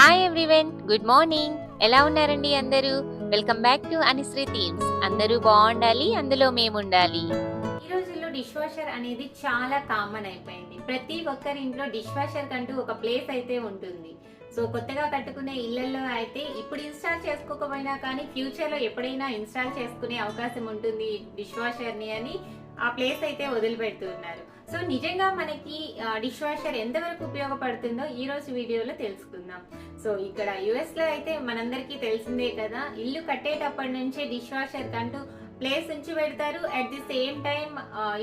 Hi everyone, good morning. ఎలా ఉన్నారండి అందరూ? Welcome back to Anusri themes. అందరూ బాగుండాలి, అందులో మేము ఉండాలి. ఈ రోజుల్లో డిష్ వాషర్ అనేది చాలా కామన్ అయిపోయింది. ప్రతి ఒక్కరి ఇంట్లో డిష్ వాషర్ కంటూ ఒక ప్లేస్ అయితే ఉంటుంది. సో కొత్తగా కట్టుకునే ఇళ్లలో అయితే ఇప్పుడు ఇన్స్టాల్ చేసుకోకపోయినా కానీ ఫ్యూచర్ లో ఎప్పుడైనా ఇన్స్టాల్ చేసుకునే అవకాశం ఉంటుంది డిష్ వాషర్ ని అని ఆ ప్లేస్ అయితే వదిలిపెడుతున్నారు. సో నిజంగా మనకి డిష్ వాషర్ ఎంతవరకు ఉపయోగపడుతుందో ఈ రోజు వీడియోలో తెలుసుకుందాం. సో ఇక్కడ యుఎస్ లో అయితే మనందరికీ తెలిసిందే కదా, ఇల్లు కట్టేటప్పటి నుంచే డిష్ వాషర్ కంటూ ప్లేస్ ఉంచి పెడతారు. At the same time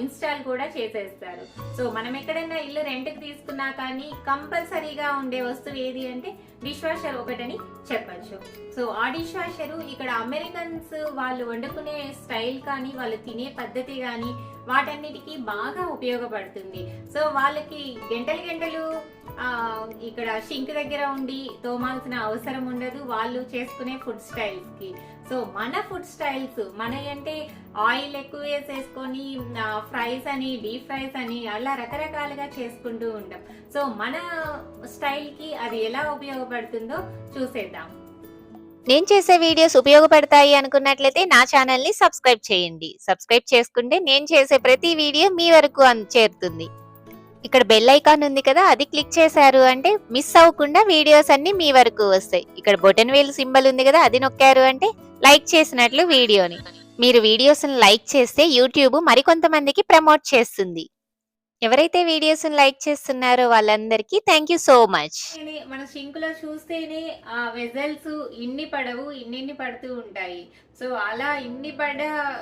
install కూడా చేసేస్తారు. సో మనం ఎక్కడైనా ఇల్లు రెంట్కి తీసుకున్నా కానీ కంపల్సరీగా ఉండే వస్తువు ఏది అంటే డిష్ వాషర్ ఒకటని చెప్పచ్చు. సో ఆ డిష్ వాషర్ ఇక్కడ అమెరికన్స్ వాళ్ళు వండుకునే స్టైల్ కానీ వాళ్ళు తినే పద్ధతి కానీ వాటన్నిటికీ బాగా ఉపయోగపడుతుంది. సో వాళ్ళకి గంటలు గంటలు ఇక్కడ షింక్ దగ్గర ఉండి తోమాల్సిన అవసరం ఉండదు వాళ్ళు చేసుకునే ఫుడ్ స్టైల్స్ కి. సో మన ఫుడ్ స్టైల్స్ మన అంటే ఆయిల్ ఎక్కువ వేసేసుకొని ఫ్రైస్ అని డీప్ ఫ్రైస్ అని అలా రకరకాలుగా చేసుకుంటూ ఉంటాం. సో మన స్టైల్ కి అది ఎలా ఉపయోగపడుతుందో చూసేద్దాం. నేను చేసే వీడియోస్ ఉపయోగపడతాయి అనుకున్నట్లయితే నా ఛానల్ ని సబ్స్క్రైబ్ చేయండి. సబ్స్క్రైబ్ చేసుకుంటే నేను చేసే ప్రతి వీడియో మీ వరకు చేరుతుంది. ఇక్కడ బెల్ ఐకాన్ ఉంది కదా, అది క్లిక్ చేశారు అంటే మిస్ అవ్వకుండా వీడియోస్ అన్ని మీ వరకు వస్తాయి. ఇక్కడ బొటన్ వేల్ సింబల్ ఉంది కదా, అది నొక్కారు అంటే లైక్ చేసినట్లు వీడియోని. మీరు వీడియోస్ లైక్ చేస్తే యూట్యూబ్ మరికొంతమందికి ప్రమోట్ చేస్తుంది. ఎవరైతే వీడియోస్ లైక్ చేస్తున్నారో వాళ్ళందరికీ థ్యాంక్ యూ సో మచ్. మన సింక్ లో చూస్తేనే ఆ వెజల్స్ ఇన్ని పడవు, ఇన్ని పడుతూ ఉంటాయి. సో అలా ఇన్ని పడ్డ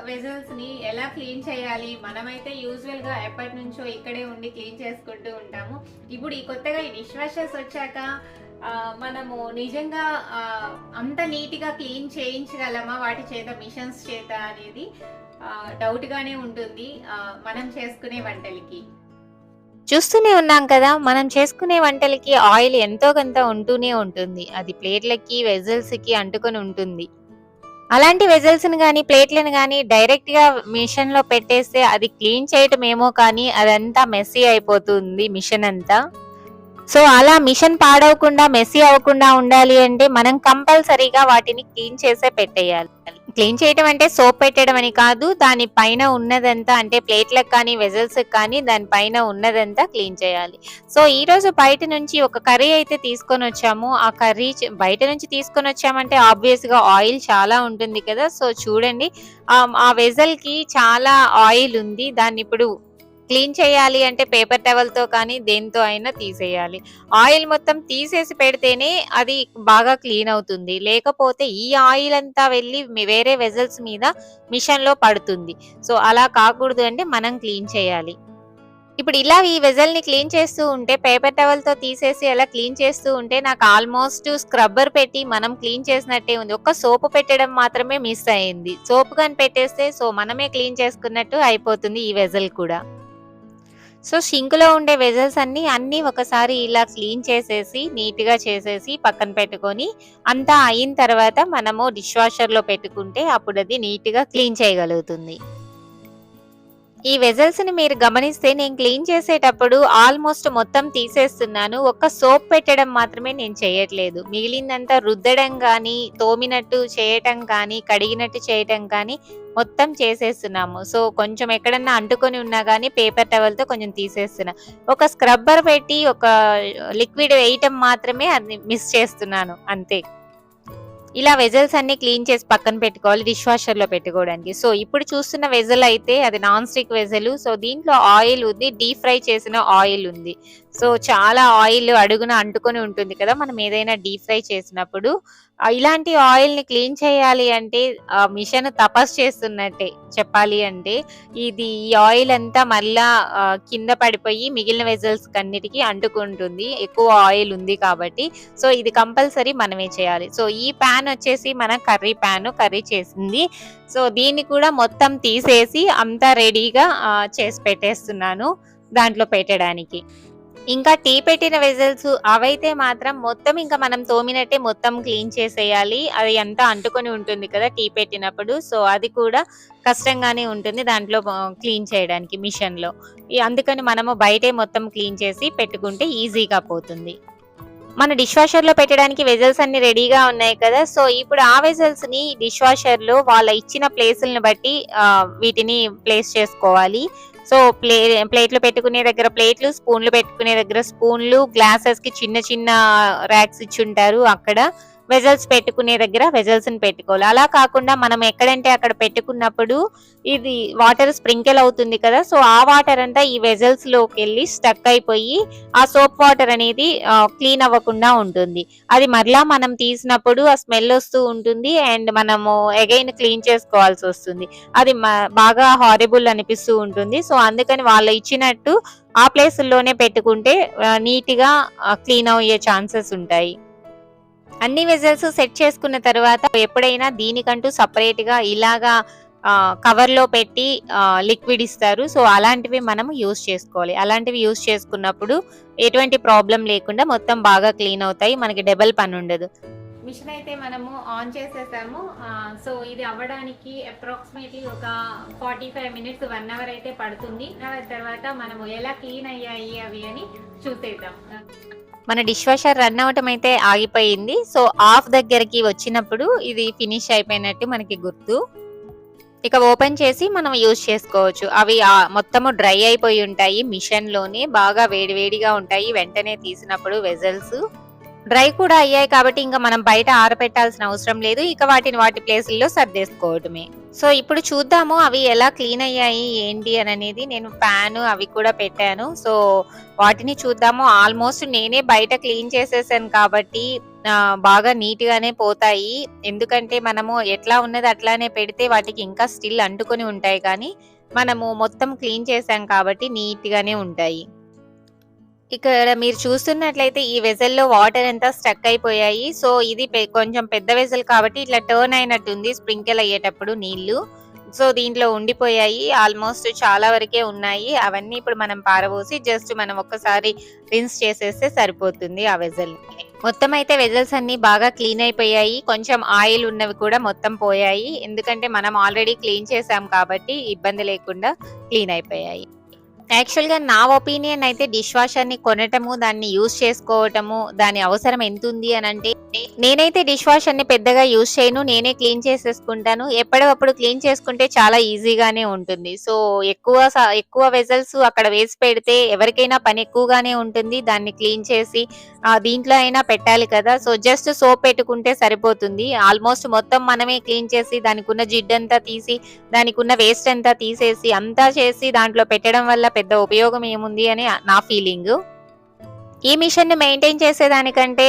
వెజల్స్ ని ఎలా క్లీన్ చేయాలి? మనమైతే యూజువల్ గా ఎప్పటి నుంచో ఇక్కడే ఉండి క్లీన్ చేసుకుంటూ ఉంటాము. ఇప్పుడు ఈ కొత్తగా ఈ డిష్ వాషర్స్ వచ్చాక మనము నిజంగా అంత నీట్ గా క్లీన్ చేయించగలమా వాటి చేత, మిషన్స్ చేత అనేది డౌట్ గానే ఉంటుంది మనం చేసుకునే వంటలకి. చూస్తూనే ఉన్నాం కదా, మనం చేసుకునే వంటలకి ఆయిల్ ఎంతో కొంత ఉంటూనే ఉంటుంది. అది ప్లేట్లకి వెజల్స్ కి అంటుకొని ఉంటుంది. అలాంటి వెజల్స్ ని కానీ ప్లేట్లను కానీ డైరెక్ట్ గా మిషన్ లో పెట్టేస్తే అది క్లీన్ చేయటం ఏమో కానీ అదంతా మెస్సీ అయిపోతుంది మిషన్ అంతా. సో అలా మిషన్ పాడవకుండా మెస్సీ అవ్వకుండా ఉండాలి అంటే మనం కంపల్సరీగా వాటిని క్లీన్ చేసే పెట్టేయాలి. క్లీన్ చేయడం అంటే సోప్ పెట్టడం అని కాదు, దాని పైన ఉన్నదంతా అంటే ప్లేట్లకు కానీ వెజల్స్ కానీ దానిపైన ఉన్నదంతా క్లీన్ చేయాలి. సో ఈ రోజు బయట నుంచి ఒక కర్రీ అయితే తీసుకొని వచ్చాము. ఆ కర్రీ బయట నుంచి తీసుకొని వచ్చామంటే ఆబ్వియస్ గా ఆయిల్ చాలా ఉంటుంది కదా. సో చూడండి, ఆ వెజల్ కి చాలా ఆయిల్ ఉంది. దాన్ని ఇప్పుడు క్లీన్ చేయాలి అంటే పేపర్ టవల్ తో కానీ దేంతో అయినా తీసేయాలి. ఆయిల్ మొత్తం తీసేసి పెడితేనే అది బాగా క్లీన్ అవుతుంది. లేకపోతే ఈ ఆయిల్ అంతా వెళ్ళి వేరే వెజల్స్ మీద మిషన్ లో పడుతుంది. సో అలా కాకూడదు అంటే మనం క్లీన్ చేయాలి. ఇప్పుడు ఇలా ఈ వెజల్ ని క్లీన్ చేస్తూ ఉంటే పేపర్ టవల్ తో తీసేసి అలా క్లీన్ చేస్తూ ఉంటే నాకు ఆల్మోస్ట్ స్క్రబ్బర్ పెట్టి మనం క్లీన్ చేసినట్టే ఉంది. ఒక్క సోపు పెట్టడం మాత్రమే మిస్ అయింది. సోపు కానీ పెట్టేస్తే సో మనమే క్లీన్ చేసుకున్నట్టు అయిపోతుంది ఈ వెజల్ కూడా. సో షింక్ లో ఉండే వెజల్స్ అన్ని ఒకసారి ఇలా క్లీన్ చేసేసి నీట్ గా చేసేసి పక్కన పెట్టుకొని అంతా అయిన తర్వాత మనము డిష్ వాషర్ లో పెట్టుకుంటే అప్పుడు అది నీట్ గా క్లీన్ చేయగలుగుతుంది. ఈ వెజల్స్ ని మీరు గమనిస్తే నేను క్లీన్ చేసేటప్పుడు ఆల్మోస్ట్ మొత్తం తీసేస్తున్నాను. ఒక్క సోప్ పెట్టడం మాత్రమే నేను చేయట్లేదు. మిగిలిందంతా రుద్దడం కానీ, తోమినట్టు చేయటం కానీ, కడిగినట్టు చేయటం కానీ మొత్తం చేసేస్తున్నాము. సో కొంచెం ఎక్కడన్నా అంటుకొని ఉన్నా కానీ పేపర్ టవల్ తో కొంచెం తీసేస్తున్నా. ఒక స్క్రబ్బర్ పెట్టి ఒక లిక్విడ్ వేయటం మాత్రమే అది మిస్ చేస్తున్నాను అంతే. ఇలా వెజల్స్ అన్ని క్లీన్ చేసి పక్కన పెట్టుకోవాలి డిష్ వాషర్ లో పెట్టుకోవడానికి. సో ఇప్పుడు చూస్తున్న వెజల్ అయితే అది నాన్ స్టిక్ వెజల్. సో దీంట్లో ఆయిల్ ఉంది, డీప్ ఫ్రై చేసిన ఆయిల్ ఉంది. సో చాలా ఆయిల్ అడుగున అంటుకొని ఉంటుంది కదా మనం ఏదైనా డీప్ ఫ్రై చేసినప్పుడు. ఇలాంటి ఆయిల్ ని క్లీన్ చేయాలి అంటే మిషన్ తపస్సు చేస్తున్నట్టే చెప్పాలి అంటే. ఈ ఆయిల్ అంతా మళ్ళా కింద పడిపోయి మిగిలిన వెజల్స్ కన్నిటికీ అంటుకుంటుంది, ఎక్కువ ఆయిల్ ఉంది కాబట్టి. సో ఇది కంపల్సరీ మనమే చేయాలి. సో ఈ ప్యాన్ వచ్చేసి మన కర్రీ చేసింది. సో దీన్ని కూడా మొత్తం తీసేసి అంతా రెడీగా చేసి పెట్టేస్తున్నాను దాంట్లో పెట్టడానికి. ఇంకా టీ పెట్టిన వెజల్స్ అవైతే మాత్రం మొత్తం ఇంకా మనం తోమినట్టే మొత్తం క్లీన్ చేసేయాలి. అది అంతా అంటుకొని ఉంటుంది కదా టీ పెట్టినప్పుడు. సో అది కూడా కష్టంగానే ఉంటుంది దాంట్లో క్లీన్ చేయడానికి మిషన్ లో. అందుకని మనము బయటే మొత్తం క్లీన్ చేసి పెట్టుకుంటే ఈజీగా పోతుంది. మన డిష్ వాషర్ లో పెట్టడానికి వెజల్స్ అన్ని రెడీగా ఉన్నాయి కదా. సో ఇప్పుడు ఆ వెజల్స్ ని డిష్ వాషర్ లో వాళ్ళ ఇచ్చిన ప్లేసులను బట్టి వీటిని ప్లేస్ చేసుకోవాలి. సో ప్లేట్లు పెట్టుకునే దగ్గర ప్లేట్లు, స్పూన్లు పెట్టుకునే దగ్గర స్పూన్లు, గ్లాసెస్ కి చిన్న చిన్న ర్యాక్స్ ఇచ్చి ఉంటారు. అక్కడ వెజల్స్ పెట్టుకునే దగ్గర వెజల్స్ ని పెట్టుకోవాలి. అలా కాకుండా మనం ఎక్కడంటే అక్కడ పెట్టుకున్నప్పుడు ఇది వాటర్ స్ప్రింకిల్ అవుతుంది కదా. సో ఆ వాటర్ అంతా ఈ వెజల్స్ లోకి వెళ్ళి స్టక్ అయిపోయి ఆ సోప్ వాటర్ అనేది క్లీన్ అవ్వకుండా ఉంటుంది. అది మరలా మనం తీసినప్పుడు ఆ స్మెల్ వస్తూ ఉంటుంది అండ్ మనము అగైన్ క్లీన్ చేసుకోవాల్సి వస్తుంది. అది బాగా హారిబుల్ అనిపిస్తూ ఉంటుంది. సో అందుకని వాళ్ళు ఇచ్చినట్టు ఆ ప్లేసుల్లోనే పెట్టుకుంటే నీట్ గా క్లీన్ అయ్యే ఛాన్సెస్ ఉంటాయి. అన్ని వెజల్స్ సెట్ చేసుకున్న తర్వాత ఎప్పుడైనా దీనికంటూ సపరేట్ గా ఇలాగా కవర్ లో పెట్టి లిక్విడ్ ఇస్తారు. సో అలాంటివి మనం యూస్ చేసుకోవాలి. అలాంటివి యూస్ చేసుకున్నప్పుడు ఎటువంటి ప్రాబ్లం లేకుండా మొత్తం బాగా క్లీన్ అవుతాయి. మనకి డబుల్ పని ఉండదు. మిషన్ అయితే మనము ఆన్ చేసేసాము. సో ఇది అవ్వడానికి అప్రాక్సిమేట్లీ ఒక 45 మినిట్స్ 1 అవర్ అయితే పడుతుంది. తర్వాత మనము ఎలా క్లీన్ అయ్యాయి అవి అని చూసేద్దాం. మన డిష్ వాషర్ రన్ అవటం అయితే ఆగిపోయింది. సో ఆఫ్ దగ్గరికి వచ్చినప్పుడు ఇది ఫినిష్ అయిపోయినట్టు మనకి గుర్తు. ఇక ఓపెన్ చేసి మనం యూజ్ చేసుకోవచ్చు. అవి మొత్తము డ్రై అయిపోయి ఉంటాయి. మిషన్ లోనే బాగా వేడివేడిగా ఉంటాయి. వెంటనే తీసినప్పుడు వెజల్స్ డ్రై కూడా అయ్యాయి కాబట్టి ఇంకా మనం బయట ఆరబెట్టాల్సిన అవసరం లేదు. ఇక వాటిని వాటి ప్లేసుల్లో సర్దేసుకోవటమే. సో ఇప్పుడు చూద్దాము అవి ఎలా క్లీన్ అయ్యాయి ఏంటి అని అనేది. నేను ప్యాన్ అవి కూడా పెట్టాను. సో వాటిని చూద్దాము. ఆల్మోస్ట్ నేనే బయట క్లీన్ చేసేసాను కాబట్టి బాగా నీట్ గానే పోతాయి. ఎందుకంటే మనము ఎట్లా ఉన్నది అట్లానే పెడితే వాటికి ఇంకా స్టిల్ అంటుకొని ఉంటాయి. కానీ మనము మొత్తం క్లీన్ చేసాం కాబట్టి నీట్ గానే ఉంటాయి. ఇక్కడ మీరు చూస్తున్నట్లయితే ఈ వెజల్లో వాటర్ అంతా స్టక్ అయిపోయాయి. సో ఇది కొంచెం పెద్ద వెజల్ కాబట్టి ఇట్లా టర్న్ అయినట్టుంది స్ప్రింకిల్ అయ్యేటప్పుడు నీళ్లు. సో దీంట్లో ఉండిపోయాయి. ఆల్మోస్ట్ చాలా వరకే ఉన్నాయి. అవన్నీ ఇప్పుడు మనం పారబోసి జస్ట్ మనం ఒక్కసారి రిన్స్ చేసేస్తే సరిపోతుంది ఆ వెజల్. మొత్తం అయితే వెజల్స్ అన్ని బాగా క్లీన్ అయిపోయాయి. కొంచెం ఆయిల్ ఉన్నవి కూడా మొత్తం పోయాయి. ఎందుకంటే మనం ఆల్రెడీ క్లీన్ చేసాం కాబట్టి ఇబ్బంది లేకుండా క్లీన్ అయిపోయాయి. యాక్చువల్ గా నా ఒపీనియన్ అయితే డిష్ వాషర్ ని కొనటము, దాన్ని యూజ్ చేసుకోవటము, దాని అవసరం ఎంత ఉంది అని అంటే, నేనైతే డిష్ వాషర్ ని పెద్దగా యూజ్ చేయను. నేనే క్లీన్ చేసేసుకుంటాను. ఎప్పటికప్పుడు క్లీన్ చేసుకుంటే చాలా ఈజీగానే ఉంటుంది. సో ఎక్కువ వెజల్స్ అక్కడ వేసి పెడితే ఎవరికైనా పని ఎక్కువగానే ఉంటుంది. దాన్ని క్లీన్ చేసి దీంట్లో అయినా పెట్టాలి కదా. సో జస్ట్ సోప్ పెట్టుకుంటే సరిపోతుంది. ఆల్మోస్ట్ మొత్తం మనమే క్లీన్ చేసి దానికి ఉన్న జిడ్డంతా తీసి దానికి ఉన్న వేస్ట్ అంతా తీసేసి అంతా చేసి దాంట్లో పెట్టడం వల్ల పెద్ద ఉపయోగం ఏముంది అని నా ఫీలింగ్. ఈ మిషన్ ని మెయింటైన్ చేసేదానికంటే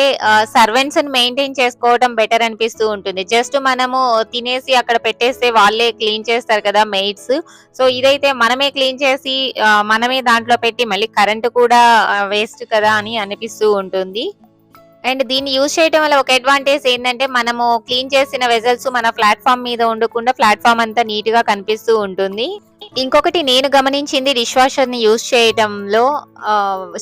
సర్వెంట్స్ ని మెయింటైన్ చేసుకోవడం బెటర్ అనిపిస్తూ ఉంటుంది. జస్ట్ మనము తినేసి అక్కడ పెట్టేస్తే వాళ్ళే క్లీన్ చేస్తారు కదా మెయిడ్స్. సో ఇదైతే మనమే క్లీన్ చేసి మనమే దాంట్లో పెట్టి మళ్ళీ కరెంట్ కూడా వేస్ట్ కదా అని అనిపిస్తూ ఉంటుంది. అండ్ దీన్ని యూజ్ చేయడం వల్ల ఒక అడ్వాంటేజ్ ఏంటంటే మనము క్లీన్ చేసిన వెజల్స్ మన ప్లాట్ఫామ్ మీద ఉండకుండా ప్లాట్ఫామ్ అంతా నీట్ గా కనిపిస్తూ ఉంటుంది. ఇంకొకటి నేను గమనించింది డిష్ వాషర్ ని యూజ్ చేయడంలో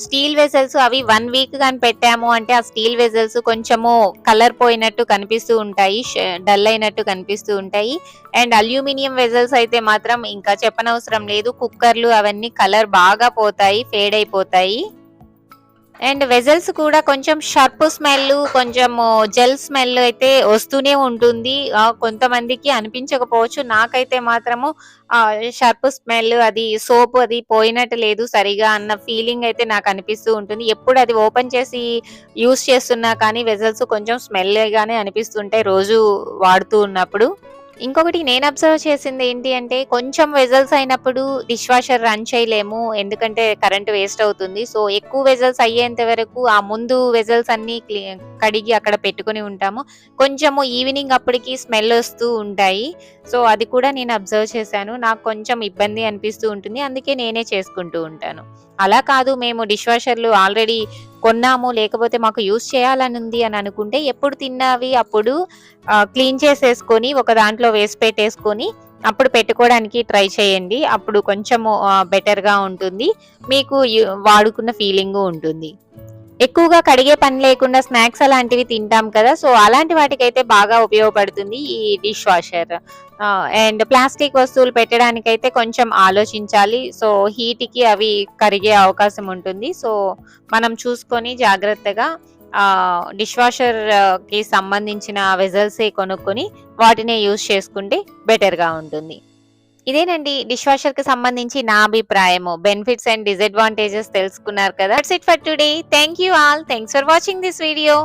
స్టీల్ వెజల్స్ అవి 1 వీక్ గాని పెట్టాము అంటే ఆ స్టీల్ వెజల్స్ కొంచెము కలర్ పోయినట్టు కనిపిస్తూ ఉంటాయి, డల్ అయినట్టు కనిపిస్తూ ఉంటాయి. అండ్ అల్యూమినియం వెజల్స్ అయితే మాత్రం ఇంకా చెప్పనవసరం లేదు. కుక్కర్లు అవన్నీ కలర్ బాగా పోతాయి, ఫేడ్ అయిపోతాయి. అండ్ వెజల్స్ కూడా కొంచెం షార్ప్ స్మెల్, కొంచెం జెల్ స్మెల్ అయితే వస్తూనే ఉంటుంది. కొంతమందికి అనిపించకపోవచ్చు. నాకైతే మాత్రము షార్ప్ స్మెల్, అది సోప్ అది పోయినట్టు లేదు సరిగా అన్న ఫీలింగ్ అయితే నాకు అనిపిస్తూ ఉంటుంది. ఎప్పుడు అది ఓపెన్ చేసి యూస్ చేస్తున్నా కానీ వెజల్స్ కొంచెం స్మెల్ గానే అనిపిస్తుంటాయి రోజు వాడుతూ ఉన్నప్పుడు. ఇంకొకటి నేను అబ్జర్వ్ చేసింది ఏంటి అంటే, కొంచెం వెజల్స్ అయినప్పుడు డిష్ వాషర్ రన్ చేయలేము. ఎందుకంటే కరెంట్ వేస్ట్ అవుతుంది. సో ఎక్కువ వెజల్స్ అయ్యేంత వరకు ఆ ముందు వెజల్స్ అన్ని కడిగి అక్కడ పెట్టుకుని ఉంటాము. కొంచెము ఈవినింగ్ అప్పటికి స్మెల్ వస్తూ ఉంటాయి. సో అది కూడా నేను అబ్జర్వ్ చేశాను. నాకు కొంచెం ఇబ్బంది అనిపిస్తూ ఉంటుంది. అందుకే నేనే చేసుకుంటూ ఉంటాను. అలా కాదు మేము డిష్ వాషర్లు ఆల్రెడీ కొన్నాము, లేకపోతే మాకు యూజ్ చేయాలని ఉంది అని అనుకుంటే ఎప్పుడు తిన్నవి అప్పుడు క్లీన్ చేసేసుకొని ఒక దాంట్లో వేసి పెట్టేసుకొని అప్పుడు పెట్టుకోవడానికి ట్రై చేయండి. అప్పుడు కొంచెము బెటర్ గా ఉంటుంది. మీకు వాడుకున్న ఫీలింగ్ ఉంటుంది. ఎక్కువగా కడిగే పని లేకుండా స్నాక్స్ అలాంటివి తింటాం కదా. సో అలాంటి వాటికైతే బాగా ఉపయోగపడుతుంది ఈ డిష్ వాషర్. అండ్ ప్లాస్టిక్ వస్తువులు పెట్టడానికైతే కొంచెం ఆలోచించాలి. సో హీట్ కి అవి కరిగే అవకాశం ఉంటుంది. సో మనం చూసుకొని జాగ్రత్తగా డిష్ వాషర్ కి సంబంధించిన వెజల్సే కొనుక్కొని వాటినే యూజ్ చేసుకుంటే బెటర్‌గా ఉంటుంది. ఇదేనండి డిష్ వాషర్‌కి సంబంధించి నా అభిప్రాయము. బెనిఫిట్స్ అండ్ డిసడ్వాంటేజెస్ తెలుసుకున్నారు కదా! That's it for today. Thank you all. Thanks for watching this video.